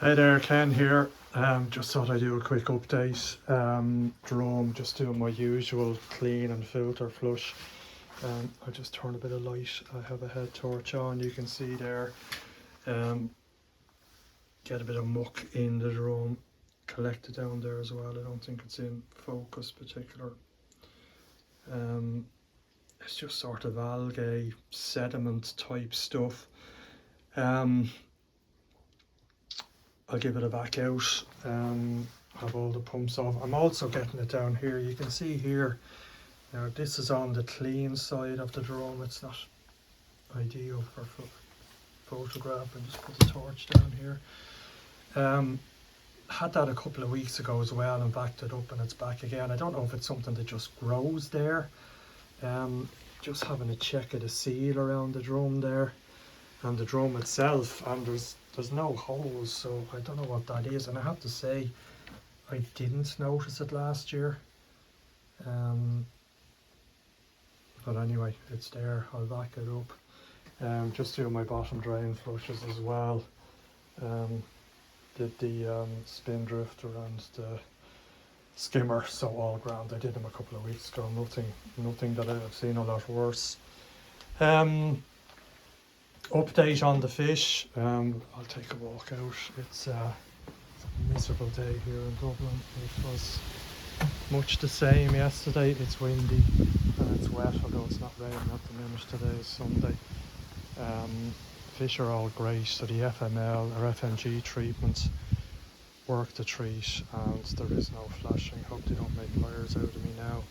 Hey there, Ken here. Just thought I'd do a quick update. Drone, just doing my usual clean and filter flush. I just turn a bit of light. I have a head torch on. You can see there. Um, get a bit of muck in the drone. Collected down there as well. I don't think it's in focus particular. It's just sort of algae, sediment type stuff. I'll give it a back out, have all the pumps off. I'm also getting it down here. You can see here, now this is on the clean side of the drone. It's not ideal for photograph. And just put the torch down here. Had that a couple of weeks ago as well and backed it up and it's back again. I don't know if it's something that just grows there. Just having a check of the seal around the drum there and the drum itself, and there's no holes, so I don't know what that is. And I have to say, I didn't notice it last year. But anyway, it's there. I'll back it up. Just doing my bottom drain flushes as well. Did the spin drifter and the skimmer, so all grand. I did them a couple of weeks ago. Nothing that I've seen a lot worse. Update on the fish. I'll take a walk out. It's a miserable day here in Dublin. It was much the same yesterday. It's windy and it's wet, although it's not raining at the minute. Today is Sunday. Fish are all great. So the FML or FMG treatments work the treat, and there is no flashing. Hope they don't make liars out of me now.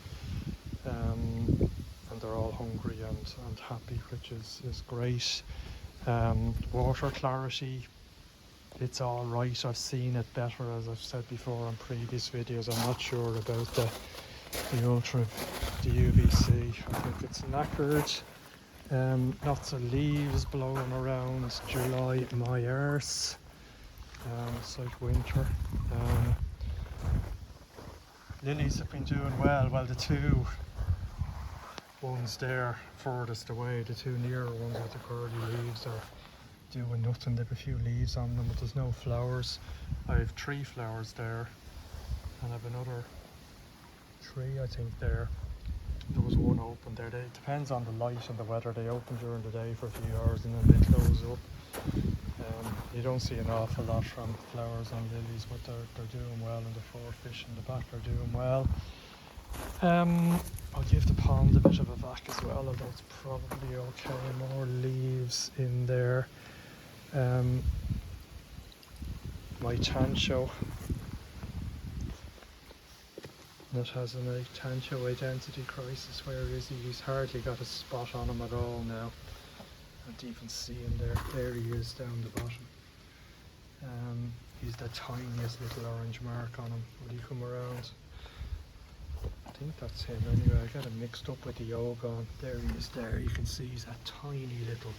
And they're all hungry and happy, which is great. Water clarity, it's all right. I've seen it better, as I've said before on previous videos. I'm not sure about the UVC. I think it's knackered. Lots of leaves blowing around. July, my arse. It's like winter. Lilies have been doing well. Well, the two ones there furthest away, the two nearer ones with the curly leaves, are doing nothing. They have a few leaves on them, but there's no flowers. I have 3 flowers there, and I have another 3, I think, there. There was one open there. It depends on the light and the weather. They open during the day for a few hours and then they close up. You don't see an awful lot from flowers on lilies, but they're doing well, and the 4 fish in the back are doing well. I'll give the pond a bit of a vac as well, although it's probably okay. More leaves in there. My Tancho, that has a Tancho identity crisis. Where is he? He's hardly got a spot on him at all now. Can't even see him there. There he is down the bottom. He's the tiniest little orange mark on him. Will he come around? I think that's him anyway. I got him mixed up with the Yogon. There he is there. You can see he's a tiny little,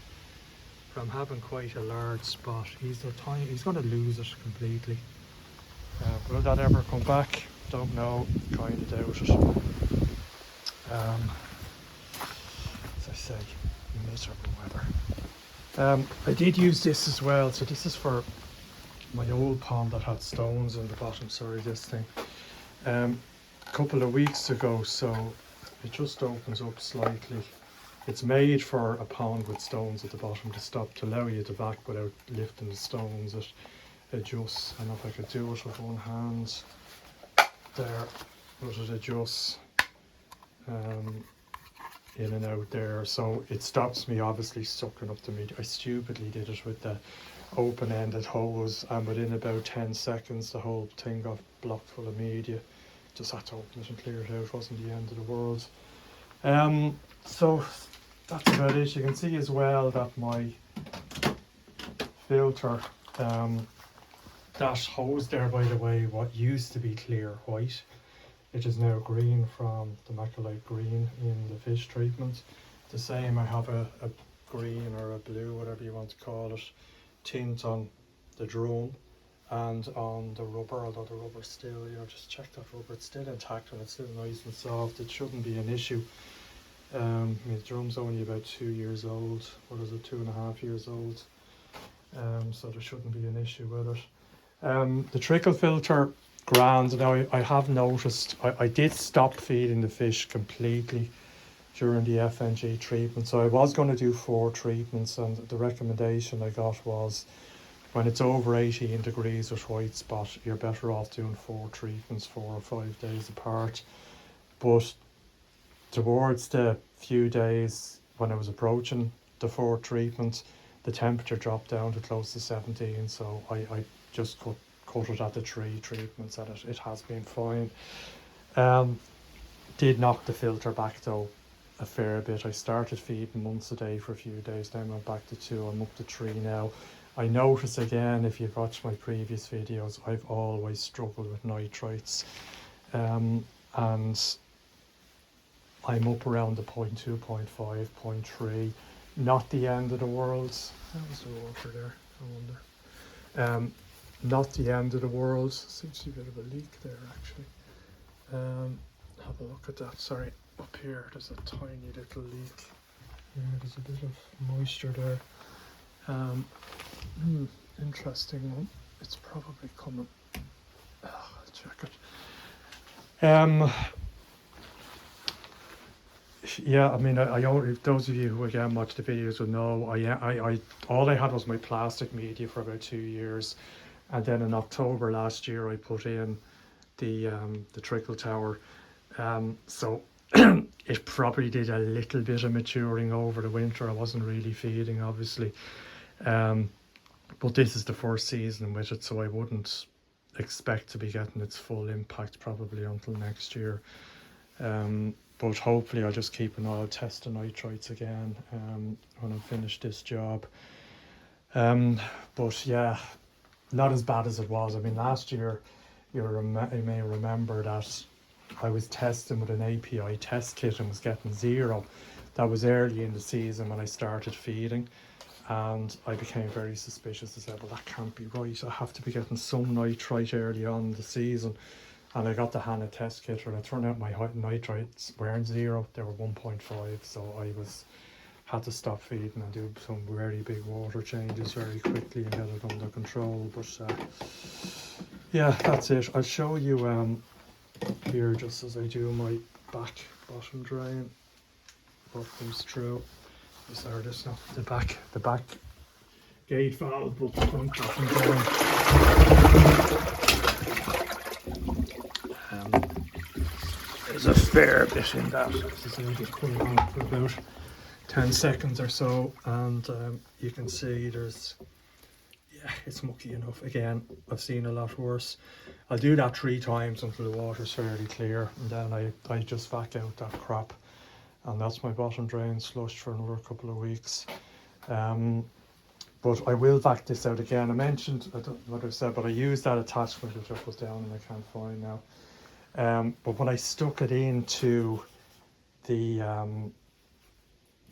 from having quite a large spot. He's going to lose it completely. Will that ever come back? Don't know. Kind of doubt it. As I say, miserable weather. I did use this as well. So this is for my old pond that had stones in the bottom. Sorry, this thing. A couple of weeks ago, so it just opens up slightly. It's made for a pond with stones at the bottom to allow you to back without lifting the stones. It adjusts. I don't know if I could do it with one hand there, but it adjusts in and out there, so it stops me obviously sucking up the meat. I stupidly did it with the open-ended hose, and within about 10 seconds the whole thing got blocked full of media. Just had to open it and clear it out. It wasn't the end of the world. So that's about it. You can see as well that my filter, that hose there, by the way, what used to be clear white, it is now green from the Macrolite green in the fish treatment. The same, I have a green or a blue, whatever you want to call it, tint on the drone and on the rubber, although the rubber's still, just check that rubber, it's still intact and it's still nice and soft. It shouldn't be an issue. The drum's only about 2 years old. What is it, 2.5 years old? So there shouldn't be an issue with it. The trickle filter, grand. Now I have noticed I did stop feeding the fish completely during the FNG treatment. So I was going to do 4 treatments, and the recommendation I got was when it's over 18 degrees with white spot, you're better off doing 4 treatments 4 or 5 days apart. But towards the few days when I was approaching the 4th treatment, the temperature dropped down to close to 17, so I just cut it at the 3 treatments, and it has been fine. Did knock the filter back though a fair bit. I started feeding once a day for a few days, then went back to 2, I'm up to 3 now. I notice again, if you've watched my previous videos, I've always struggled with nitrates, and I'm up around the 0.2, 0.5, 0.3. Not the end of the world. That was the water there, I wonder. Not the end of the world. Seems to be a bit of a leak there actually. Have a look at that. Sorry, up here there's a tiny little leak. Yeah, there's a bit of moisture there. Interesting one. It's probably coming. I'll check it. Yeah, I mean, I only, those of you who again watch the videos will know, I all I had was my plastic media for about 2 years, and then in October last year I put in the trickle tower. So it probably did a little bit of maturing over the winter. I wasn't really feeding, obviously, but this is the first season with it, so I wouldn't expect to be getting its full impact probably until next year. But hopefully I'll just keep an eye, I'll test the nitrates again when I finish this job. But yeah, not as bad as it was. I mean, last year you may remember that I was testing with an API test kit and was getting 0. That was early in the season when I started feeding, and I became very suspicious. I said, well, that can't be right. I have to be getting some nitrite early on in the season. And I got the HANA test kit, and it turned out my nitrates weren't 0, they were 1.5, so I had to stop feeding and do some very big water changes very quickly and get it under control. But yeah, that's it. I'll show you here just as I do my back bottom drain what comes through. Sorry, this not the back gate valve, but the front bottom drain. There's a fair bit in that. So I just put it on for about 10 seconds or so, and you can see there's, yeah, it's mucky enough. Again, I've seen a lot worse. I'll do that 3 times until the water's fairly clear, and then I just vac out that crap, and that's my bottom drain flushed for another couple of weeks. But I will vac this out again. I mentioned, I don't know what I said, but I used that attachment which I put down and I can't find now. But when I stuck it into the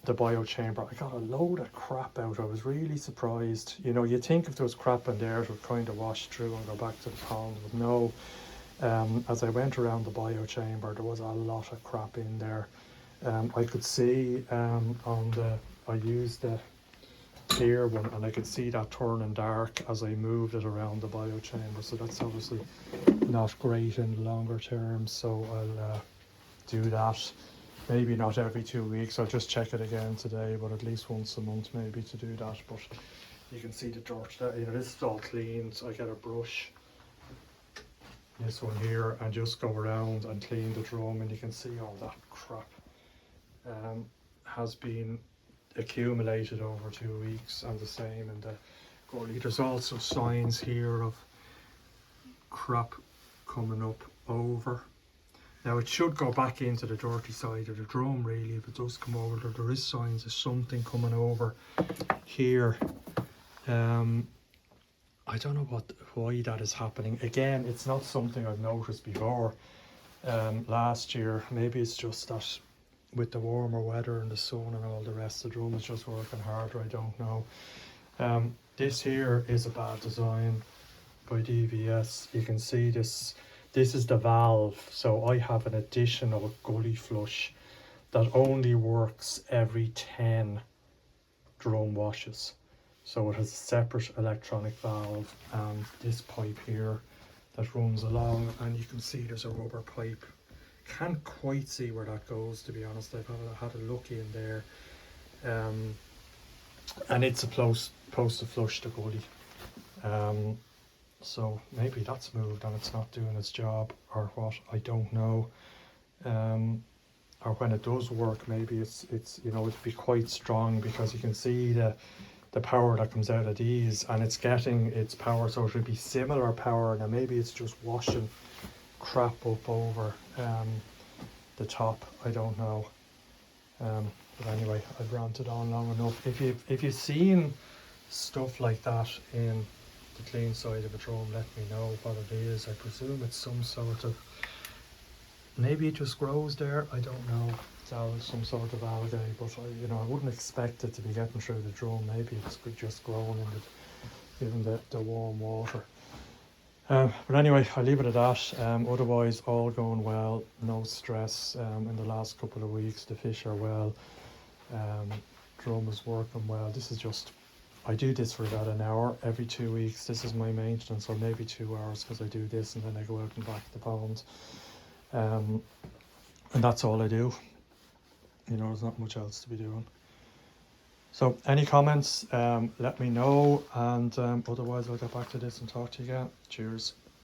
biochamber, I got a load of crap out. I was really surprised. You know, you'd think if there was crap in there it would kind of wash through and go back to the pond, but no. As I went around the biochamber, there was a lot of crap in there. I could see I used the clear one, and I could see that turning dark as I moved it around the biochamber, so that's obviously not great in the longer term. So I'll do that, maybe not every 2 weeks. I'll just check it again today, but at least once a month maybe to do that. But you can see the dirt there. You know, this is all clean, so I get a brush, this one here, and just go around and clean the drum, and you can see all that crap has been accumulated over 2 weeks, and the same in the gully. There's also signs here of crap coming up over. Now it should go back into the dirty side of the drum really. If it does come over there is signs of something coming over here. I don't know why that is happening. Again, it's not something I've noticed before last year. Maybe it's just that with the warmer weather and the sun and all the rest, the drum is just working harder. I don't know. This here is a bad design by DVS. You can see this is the valve. So I have an additional gully flush that only works every 10 drum washes. So it has a separate electronic valve and this pipe here that runs along, and you can see there's a rubber pipe. Can't quite see where that goes, to be honest. I've had a look in there. And it's supposed to flush the gully. So maybe that's moved and it's not doing its job, or what, I don't know. Or when it does work, maybe it's you know, it'd be quite strong, because you can see the power that comes out of these, and it's getting its power, so it would be similar power. Now maybe it's just washing crap up over the top, I don't know. But anyway, I've ranted on long enough. If you've seen stuff like that in the clean side of a drum, let me know what it is. I presume it's some sort of, maybe it just grows there, I don't know. It's some sort of algae, but you know, I wouldn't expect it to be getting through the drum. Maybe it's just growing in the warm water. But anyway, I'll leave it at that. Otherwise, all going well, no stress. In the last couple of weeks, the fish are well. Drum is working well. This is just, I do this for about an hour every 2 weeks. This is my maintenance, or maybe 2 hours, because I do this and then I go out and back the pond. And that's all I do. You know, there's not much else to be doing. So any comments, let me know, and otherwise I'll get back to this and talk to you again. Cheers.